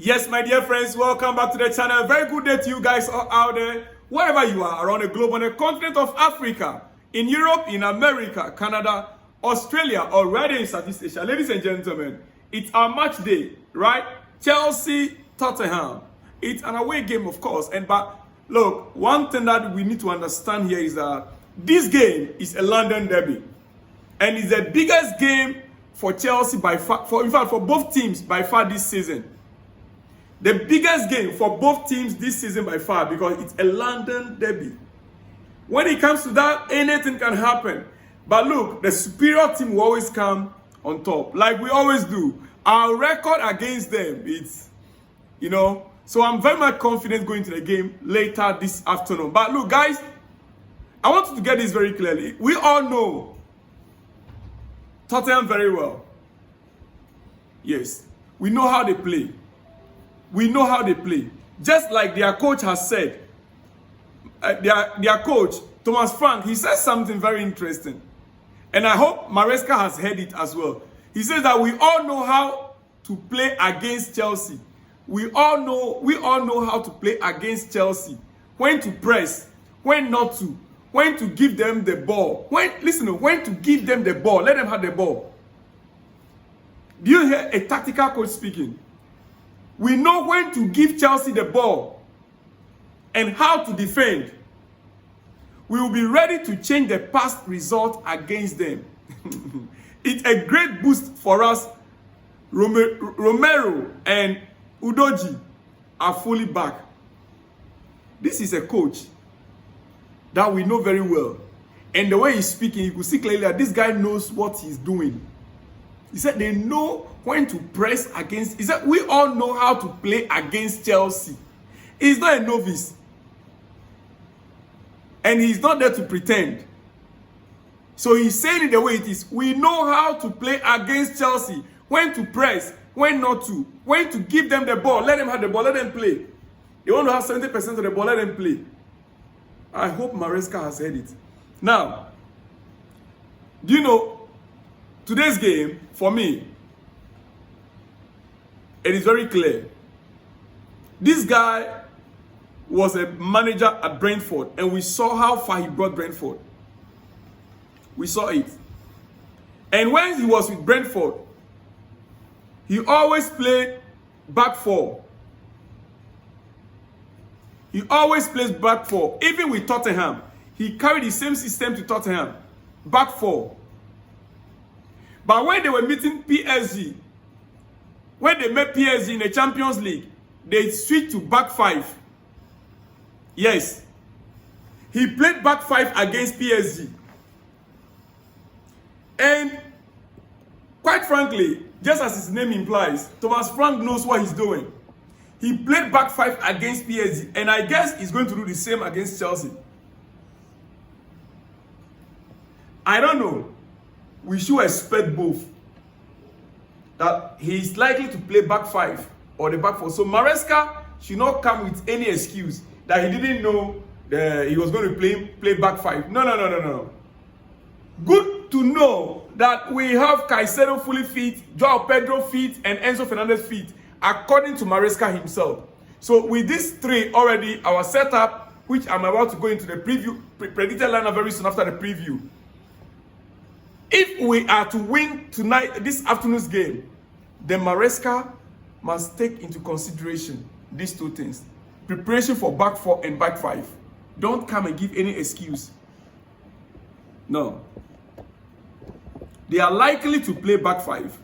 Yes, my dear friends, welcome back to the channel. Very good day to you guys all out there, wherever you are around the globe, on the continent of Africa, in Europe, in America, Canada, Australia, or right in Southeast Asia. Ladies and gentlemen, it's our match day, right? Chelsea, Tottenham. It's an away game, of course. But look, one thing that we need to understand here is that this game is a London derby. And it's the biggest game for Chelsea by far, in fact, for both teams by far this season. The biggest game for both teams this season by far, because it's a London derby. When it comes to that, anything can happen. But look, the superior team will always come on top, like we always do. Our record against them, it's, so I'm very much confident going to the game later this afternoon. But look, guys, I want you to get this very clearly. We all know Tottenham very well. Yes, we know how they play. We know how they play. Just like their coach has said, their coach, Thomas Frank, he says something very interesting. And I hope Maresca has heard it as well. He says that we all know how to play against Chelsea. We all know how to play against Chelsea. When to press, when not to, when to give them the ball. When to give them the ball, let them have the ball. Do you hear a tactical coach speaking? We know when to give Chelsea the ball and how to defend. We will be ready to change the past result against them. It's a great boost for us. Romero and Udoji are fully back. This is a coach that we know very well. And the way he's speaking, you could see clearly that this guy knows what he's doing. He said they know when to press against. He said we all know how to play against Chelsea. He's not a novice. And he's not there to pretend. So he's saying it the way it is. We know how to play against Chelsea. When to press, when not to. When to give them the ball. Let them have the ball. Let them play. They want to have 70% of the ball. Let them play. I hope Maresca has heard it. Now, do you know, today's game, for me, it is very clear. This guy was a manager at Brentford, and we saw how far he brought Brentford. We saw it. And when he was with Brentford, he always played back four. He always plays back four. Even with Tottenham, he carried the same system to Tottenham. Back four. But when they were meeting PSG, when they met PSG in the Champions League, they switched to back five. Yes. He played back five against PSG. And quite frankly, just as his name implies, Thomas Frank knows what he's doing. He played back five against PSG, and I guess he's going to do the same against Chelsea. I don't know. We should expect both. That he's likely to play back five or the back four. So Maresca should not come with any excuse that he didn't know he was going to play back five. No. Good to know that we have Caicedo fully fit, Joao Pedro fit, and Enzo Fernandez fit, according to Maresca himself. So with these three already, our setup, which I'm about to go into the preview, predicted lineup very soon after the preview. If we are to win tonight, this afternoon's game, then Maresca must take into consideration these two things. Preparation for back four and back five. Don't come and give any excuse. No. They are likely to play back five.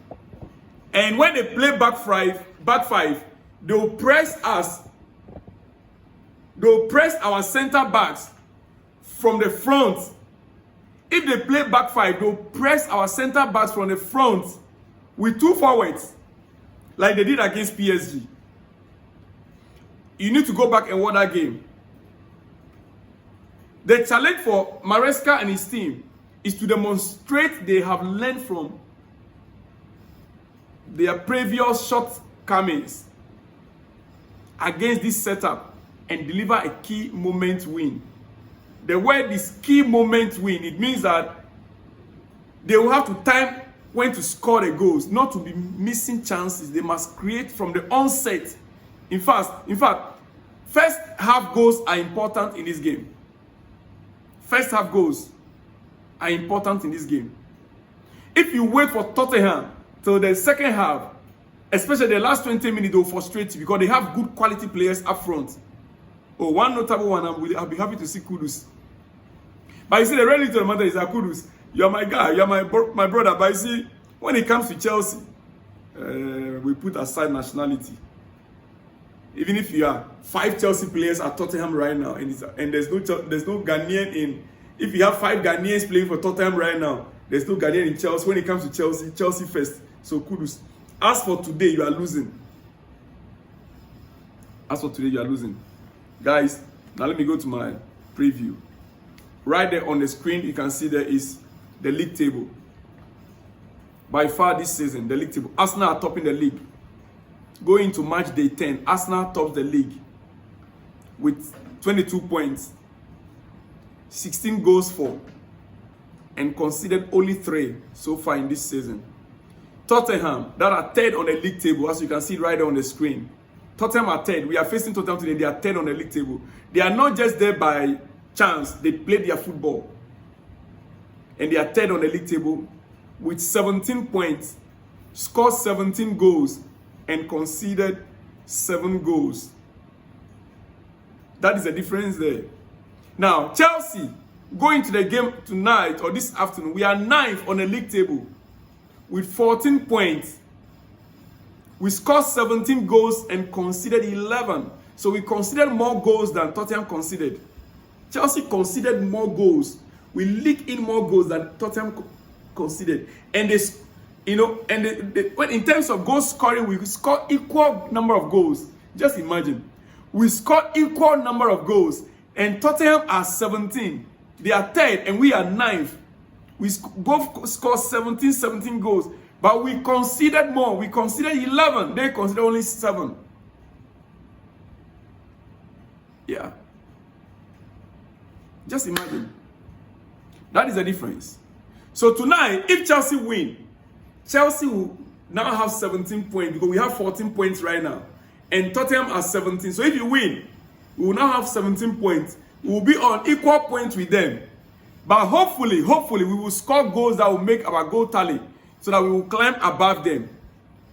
And when they play back five, they'll press us. They'll press our center backs from the front. If they play back five, they'll press our center backs from the front with two forwards, like they did against PSG. You need to go back and watch that game. The challenge for Maresca and his team is to demonstrate they have learned from their previous shortcomings against this setup and deliver a key moment win. The word is key moment win. It means that they will have to time when to score the goals, not to be missing chances. They must create from the onset In fact, first half goals are important in this game. First half goals are important in this game. If you wait for Tottenham till the second half, especially the last 20 minutes, they'll frustrate you because they have good quality players up front. Oh, one notable one, I'll be happy to see Kudus. But you see, the reality of the matter is that Kudus, you're my guy, you're my brother. But you see, when it comes to Chelsea, we put aside nationality. Even if you are 5 Chelsea players at Tottenham right now, and there's no Ghanaian in. If you have 5 Ghanaians playing for Tottenham right now, there's no Ghanaian in Chelsea. When it comes to Chelsea, Chelsea first. So Kudus. As for today, you are losing. As for today, you are losing. Guys, now let me go to my preview. Right there on the screen, you can see there is the league table. By far this season, the league table. Arsenal are topping the league. Going into match day 10, Arsenal tops the league with 22 points, 16 goals for, and conceded only 3 so far in this season. Tottenham, that are third on the league table, as you can see right there on the screen. Tottenham are third. We are facing Tottenham today. They are third on the league table. They are not just there by chance. They play their football. And they are third on the league table with 17 points, scored 17 goals, and conceded 7 goals. That is the difference there. Now, Chelsea, going to the game tonight or this afternoon, we are 9th on the league table with 14 points. We scored 17 goals and conceded 11. So we conceded more goals than Tottenham conceded. Chelsea conceded more goals. We leaked in more goals than Tottenham conceded. And this, when in terms of goal scoring, we scored equal number of goals. Just imagine. We scored equal number of goals. And Tottenham are 17. They are 3rd and we are 9th. We both scored 17 goals. But we conceded more. We conceded 11. They conceded only 7. Yeah. Just imagine. That is the difference. So tonight, if Chelsea win, Chelsea will now have 17 points because we have 14 points right now. And Tottenham are 17. So if you win, we will now have 17 points. We will be on equal points with them. But hopefully, we will score goals that will make our goal tally so that we will climb above them.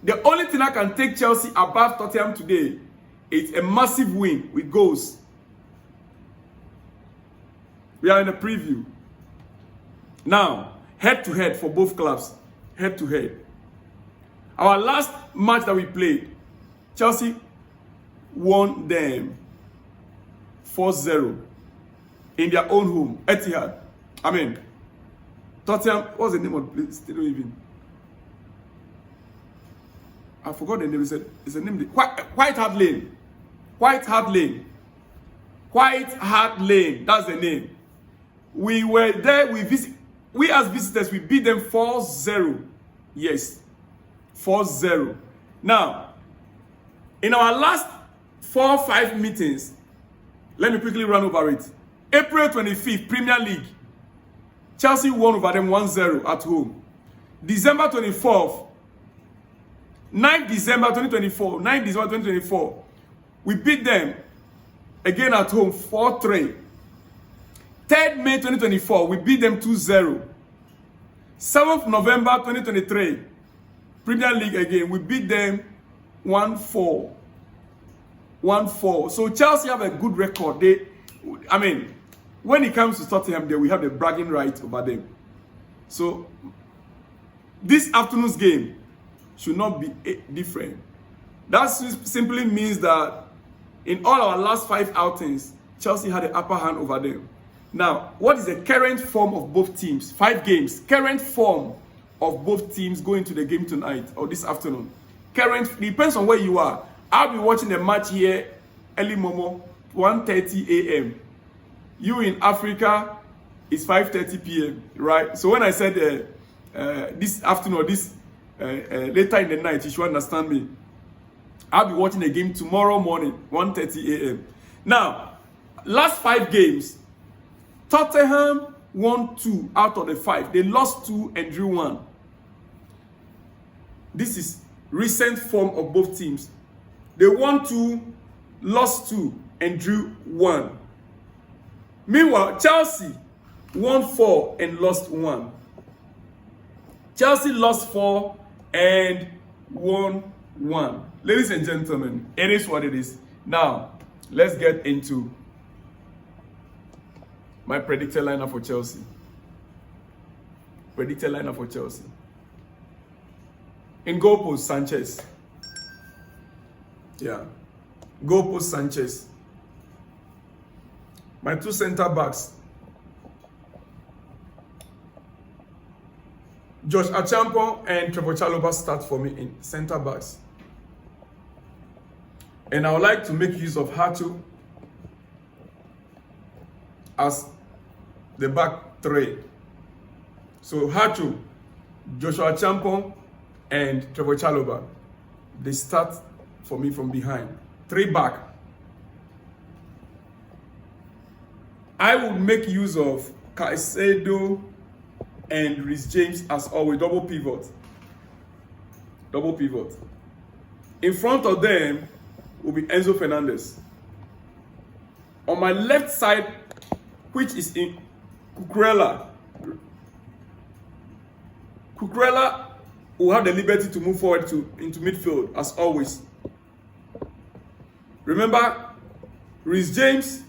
The only thing that can take Chelsea above Tottenham today is a massive win with goals. We are in a preview. Now, head-to-head for both clubs. Head-to-head. Our last match that we played, Chelsea won them 4-0 in their own home, Etihad. Tottenham, what's the name of the place? Still even. I forgot the name. It's a name. White Hart Lane. White Hart Lane. White Hart Lane. That's the name. We were there. We as visitors, we beat them 4-0. Yes. 4-0. Now, in our last 4-5 meetings, let me quickly run over it. April 25th, Premier League. Chelsea won over them 1-0 at home. December 24th, 9th December 2024, we beat them again at home 4-3. 3rd May 2024, we beat them 2-0. 7th November 2023, Premier League again, we beat them 1-4. 1-4. So Chelsea have a good record. When it comes to Tottenham, we have the bragging right over them. So this afternoon's game should not be different. That simply means that in all our last 5 outings, Chelsea had the upper hand over them. Now, what is the current form of both teams? 5 games. Current form of both teams going to the game tonight or this afternoon. Current depends on where you are. I'll be watching the match here early momo, 1:30 a.m. You in Africa, it's 5:30 p.m. right? So when I said this afternoon or this later in the night, you should understand me. I'll be watching the game tomorrow morning, 1:30 a.m. Now, last 5 games, Tottenham won 2 out of the 5. They lost 2 and drew 1. This is recent form of both teams. They won 2, lost 2, and drew 1. Meanwhile, Chelsea won 4 and lost 1. Chelsea lost 4 and won 1. Ladies and gentlemen, it is what it is. Now, let's get into my predicted lineup for Chelsea. Predicted lineup for Chelsea. In goal post, Sanchez. Yeah. Goal post, Sanchez. My 2 center backs. Josh Achampong and Trevor Chalobah start for me in center backs. And I would like to make use of Hato as the back 3. So Hato, Joshua Achampong, and Trevor Chalobah, they start for me from behind. 3 back. I would make use of Caicedo and Reece James as always, double pivot. Double pivot. In front of them will be Enzo Fernandez. On my left side, which is in Cucurella. Cucurella will have the liberty to move forward into midfield as always. Remember, Reece James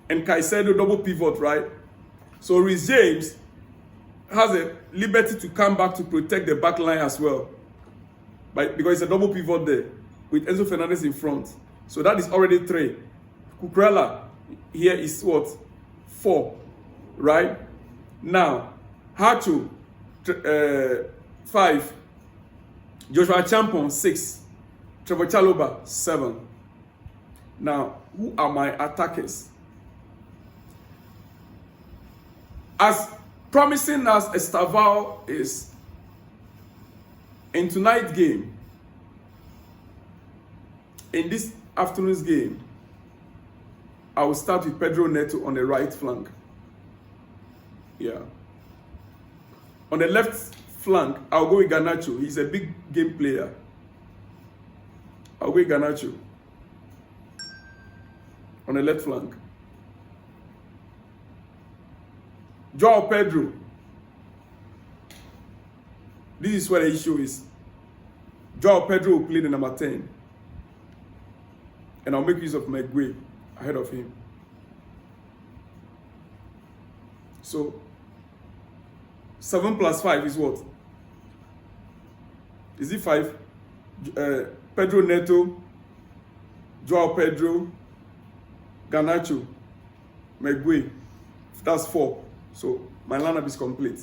and Caicedo double pivot, right? So Reece James has a liberty to come back to protect the back line as well, because it's a double pivot there with Enzo Fernandez in front. So that is already 3. Cucurella here is what? 4, right? Now, Hato, 5. Joshua Achampong, 6. Trevor Chalobah, 7. Now, who are my attackers? As promising as Estavao is, in tonight's game, in this afternoon's game, I will start with Pedro Neto on the right flank. Yeah. On the left flank, I'll go with Garnacho. He's a big game player. I'll go with Garnacho on the left flank. João Pedro. This is where the issue is. João Pedro will play the number 10. And I'll make use of Maguire ahead of him. So, 7 plus 5 is what? Is it 5? Pedro Neto, João Pedro, Garnacho, Maguire. That's 4. So, my lineup is complete.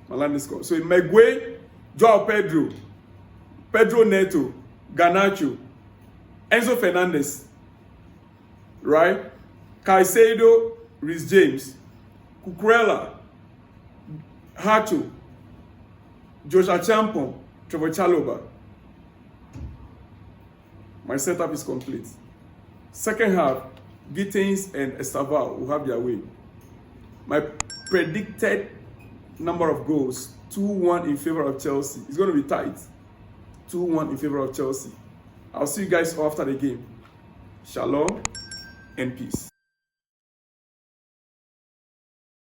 My lineup is complete. So, Maguire, João Pedro, Pedro Neto, Garnacho, Enzo Fernandez, right? Caicedo, Reece James, Cucurella, Hato, Josh Achampong, Trevor Chalobah. My setup is complete. Second half, Gittins and Estavao will have their way. My predicted number of goals, 2-1 in favor of Chelsea. It's going to be tight. 2-1 in favor of Chelsea. I'll see you guys after the game. Shalom and peace.